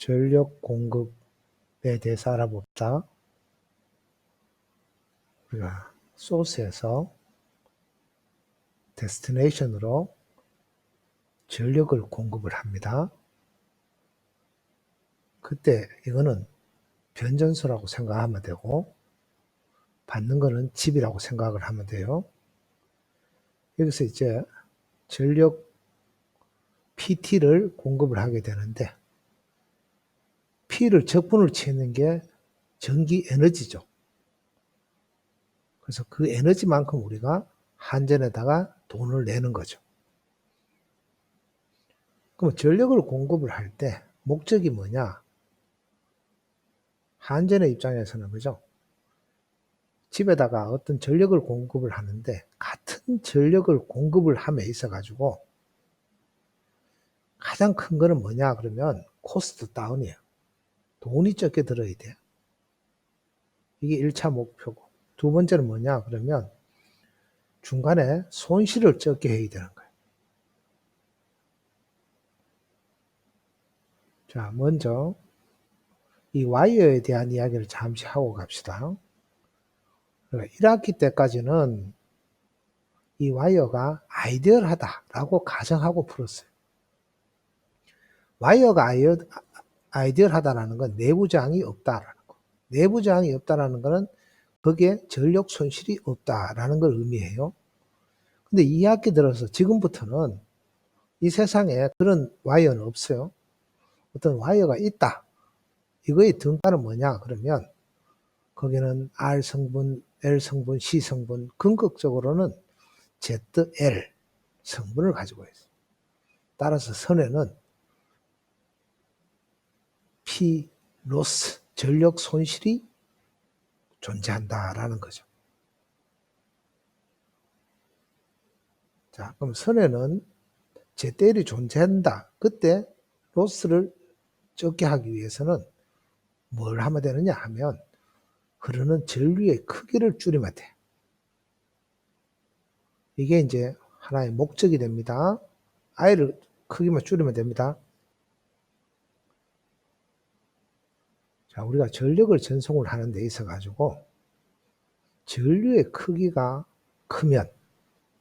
전력 공급에 대해서 알아봅시다. 우리가 소스에서 데스티네이션으로 전력을 공급을 합니다. 그때 이거는 변전소라고 생각하면 되고 받는 거는 집이라고 생각을 하면 돼요. 여기서 이제 전력 PT를 공급을 하게 되는데 P를 적분을 치는 게 전기 에너지죠. 그래서 그 에너지만큼 우리가 한전에다가 돈을 내는 거죠. 그럼 전력을 공급을 할 때 목적이 뭐냐? 한전의 입장에서는 그죠? 집에다가 어떤 전력을 공급을 하는데 같은 전력을 공급을 함에 있어 가지고 가장 큰 거는 뭐냐 그러면 코스트 다운이에요. 돈이 적게 들어야 돼요. 이게 1차 목표고 두 번째는 뭐냐 그러면 중간에 손실을 적게 해야 되는 거예요. 자, 먼저 이 와이어에 대한 이야기를 잠시 하고 갑시다. 1학기 때까지는 이 와이어가 아이디얼하다라고 가정하고 풀었어요. 와이어가 아이디얼하다라는 건 내부 저항이 없다라는 거. 내부 저항이 없다라는 거는 거기에 전력 손실이 없다라는 걸 의미해요. 근데 2학기 들어서 지금부터는 이 세상에 그런 와이어는 없어요. 어떤 와이어가 있다. 이거의 등가는 뭐냐 그러면 거기는 R 성분, L 성분, C 성분, 궁극적으로는 ZL 성분을 가지고 있어요. 따라서 선에는 P 로스, 전력 손실이 존재한다라는 거죠. 자, 그럼 선에는 ZL이 존재한다. 그때 로스를 적게 하기 위해서는 뭘 하면 되느냐 하면 흐르는 전류의 크기를 줄이면 돼. 이게 이제 하나의 목적이 됩니다. I를 크기만 줄이면 됩니다. 자, 우리가 전력을 전송을 하는 데 있어 가지고 전류의 크기가 크면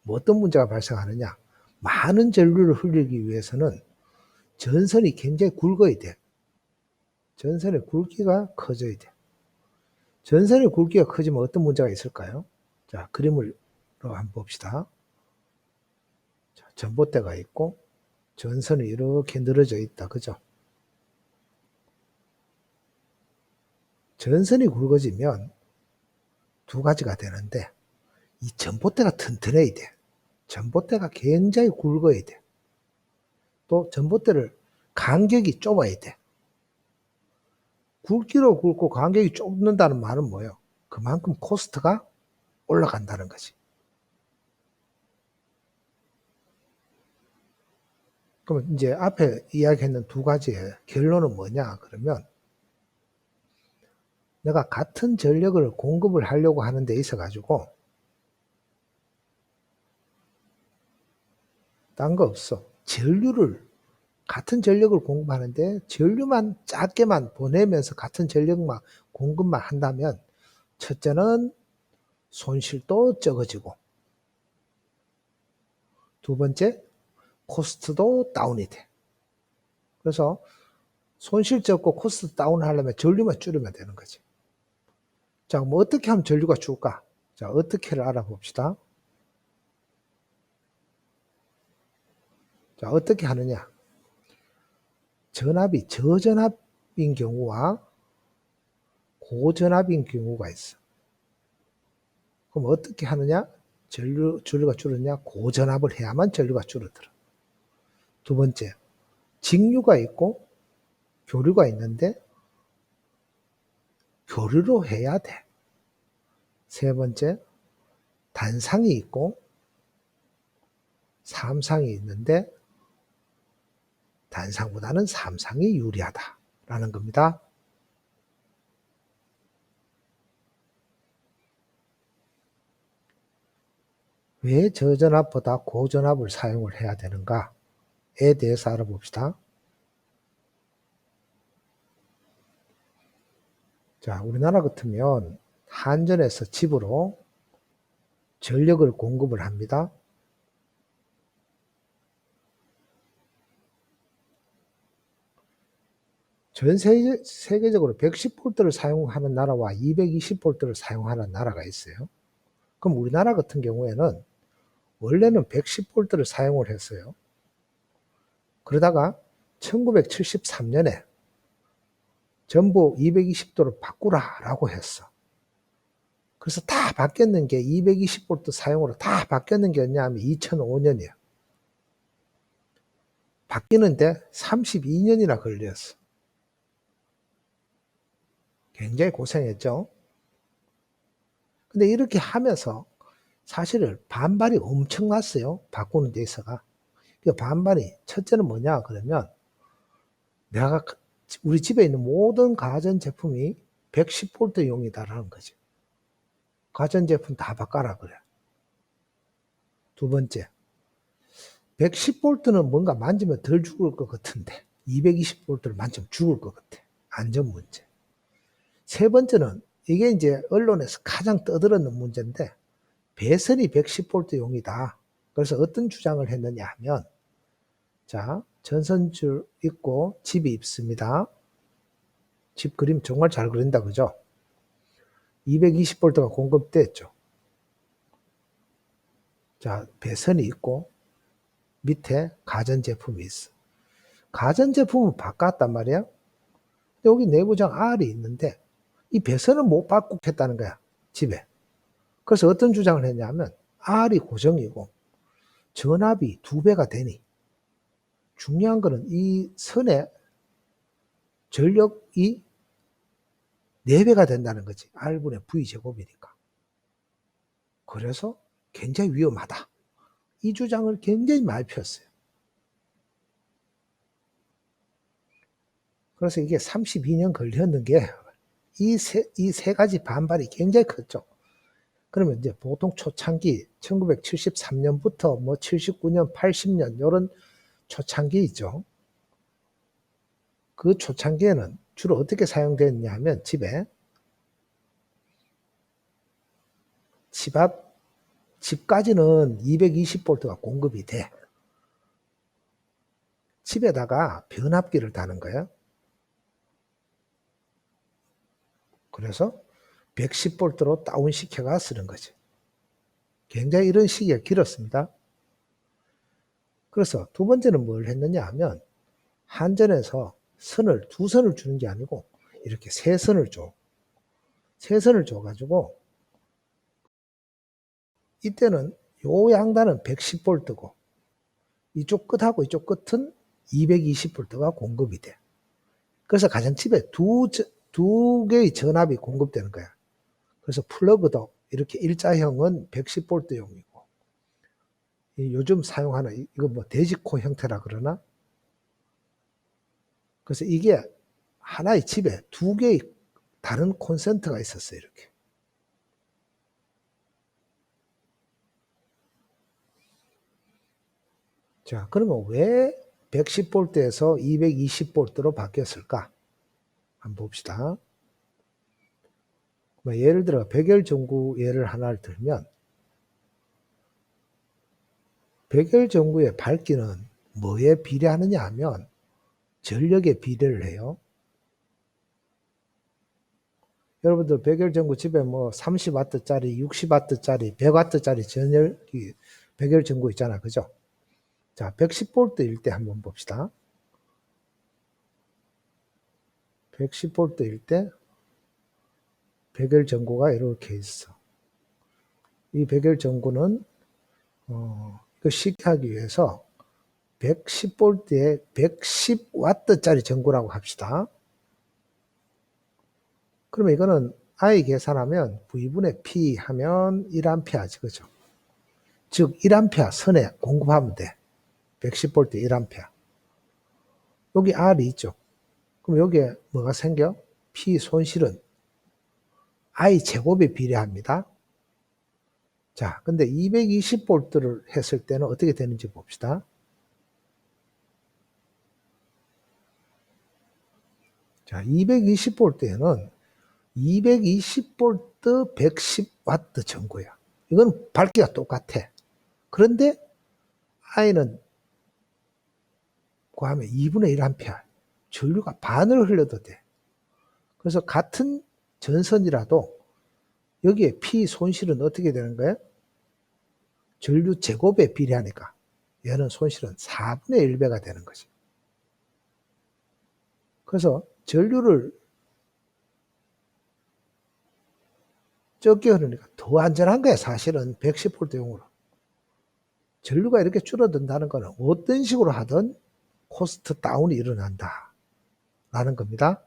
뭐 어떤 문제가 발생하느냐? 많은 전류를 흘리기 위해서는 전선이 굉장히 굵어야 돼. 전선의 굵기가 커져야 돼. 전선의 굵기가 커지면 어떤 문제가 있을까요? 자, 그림으로 한번 봅시다. 자, 전봇대가 있고 전선이 이렇게 늘어져 있다. 그죠? 전선이 굵어지면 두 가지가 되는데 이 전봇대가 튼튼해야 돼. 전봇대가 굉장히 굵어야 돼. 또 전봇대를 간격이 좁아야 돼. 굵기로 굵고 간격이 좁는다는 말은 뭐예요? 그만큼 코스트가 올라간다는 거지. 그럼 이제 앞에 이야기했는 두 가지의 결론은 뭐냐? 그러면 내가 같은 전력을 공급을 하려고 하는 데 있어 가지고 딴 거 없어. 같은 전력을 공급하는데 전류만 작게만 보내면서 같은 전력만 공급만 한다면 첫째는 손실도 적어지고 두 번째 코스트도 다운이 돼. 그래서 손실 적고 코스트 다운 하려면 전류만 줄이면 되는 거지. 자, 뭐 어떻게 하면 전류가 줄까? 자, 어떻게를 알아봅시다. 자, 어떻게 하느냐? 전압이 저전압인 경우와 고전압인 경우가 있어. 그럼 어떻게 하느냐? 전류가 줄었냐? 고전압을 해야만 전류가 줄어들어. 두 번째, 직류가 있고 교류가 있는데 교류로 해야 돼. 세 번째, 단상이 있고 삼상이 있는데 단상보다는 삼상이 유리하다라는 겁니다. 왜 저전압보다 고전압을 사용을 해야 되는가에 대해서 알아봅시다. 자, 우리나라 같으면 한전에서 집으로 전력을 공급을 합니다. 전 세계적으로 110V를 사용하는 나라와 220V를 사용하는 나라가 있어요. 그럼 우리나라 같은 경우에는 원래는 110V를 사용을 했어요. 그러다가 1973년에 전부 220도로 바꾸라라고 했어. 그래서 다 바뀌었는 게 220V 사용으로 다 바뀌었는 게 언냐 하면 2005년이야. 바뀌는데 32년이나 걸렸어. 굉장히 고생했죠. 근데 이렇게 하면서 사실은 반발이 엄청났어요. 바꾸는 데 있어가. 그 반발이 첫째는 뭐냐 그러면 내가 우리 집에 있는 모든 가전제품이 110V용이다라는 거지. 가전제품 다 바꿔라 그래. 두 번째, 110V는 뭔가 만지면 덜 죽을 것 같은데 220V를 만지면 죽을 것 같아. 안전 문제. 세 번째는 이게 이제 언론에서 가장 떠들었는 문제인데 배선이 110V용이다. 그래서 어떤 주장을 했느냐 하면 자, 전선줄 있고 집이 있습니다. 집 그림 정말 잘 그린다 그죠? 220V가 공급됐죠. 자, 배선이 있고 밑에 가전제품이 있어. 가전제품은 바꿨단 말이야. 여기 내부장 R이 있는데 이 배선은 못 바꾸겠다는 거야. 집에. 그래서 어떤 주장을 했냐면 R이 고정이고 전압이 2배가 되니 중요한 거는 이 선의 전력이 4배가 된다는 거지. R분의 V제곱이니까. 그래서 굉장히 위험하다. 이 주장을 굉장히 많이 폈어요. 그래서 이게 32년 걸렸는 게 이 세 가지 반발이 굉장히 컸죠. 그러면 이제 보통 초창기 1973년부터 뭐 79년, 80년 이런 초창기 있죠. 그 초창기에는 주로 어떻게 사용됐냐 하면 집에 집까지는 220V가 공급이 돼. 집에다가 변압기를 다는 거예요. 그래서 110V로 다운시켜가 쓰는 거지. 굉장히 이런 시기가 길었습니다. 그래서 두 번째는 뭘 했느냐 하면 한전에서 두 선을 주는 게 아니고 이렇게 세 선을 줘. 세 선을 줘가지고 이때는 요 양단은 110V고 이쪽 끝하고 이쪽 끝은 220V가 공급이 돼. 그래서 가전집에 두 개의 전압이 공급되는 거야. 그래서 플러그도 이렇게 일자형은 110V용이고 요즘 사용하는 이거 뭐 돼지코 형태라 그러나? 그래서 이게 하나의 집에 두 개의 다른 콘센트가 있었어요. 이렇게. 자, 그러면 왜 110V에서 220V로 바뀌었을까? 한번 봅시다. 예를 들어 백열전구 예를 하나를 들면 백열전구의 밝기는 뭐에 비례하느냐 하면 전력에 비례를 해요. 여러분들 백열전구 집에 뭐 30W짜리, 60W짜리, 100W짜리 전열기 백열전구 있잖아. 그죠? 자, 110V일 때 한번 봅시다. 110V일 때 백열전구가 이렇게 있어. 이 백열전구는 이거 쉽게 하기 위해서 110V에 110W짜리 전구라고 합시다. 그러면 이거는 I 계산하면 V분의 P 하면 1A지, 그죠? 즉 1A 선에 공급하면 돼. 110V 1A. 여기 R이 있죠. 그럼 여기에 뭐가 생겨? P 손실은 I 제곱에 비례합니다. 자, 근데 220V를 했을 때는 어떻게 되는지 봅시다. 자, 220V에는 220V 110W 전구야. 이건 밝기가 똑같아. 그런데 I는 구하면 2분의 1A. 전류가 반을 흘려도 돼. 그래서 같은 전선이라도 여기에 P 손실은 어떻게 되는 거예요? 전류 제곱에 비례하니까 얘는 손실은 4분의 1배가 되는 거지. 그래서 전류를 적게 흐르니까 더 안전한 거야, 사실은. 110V용으로. 전류가 이렇게 줄어든다는 거는 어떤 식으로 하든 코스트 다운이 일어난다 라는 겁니다.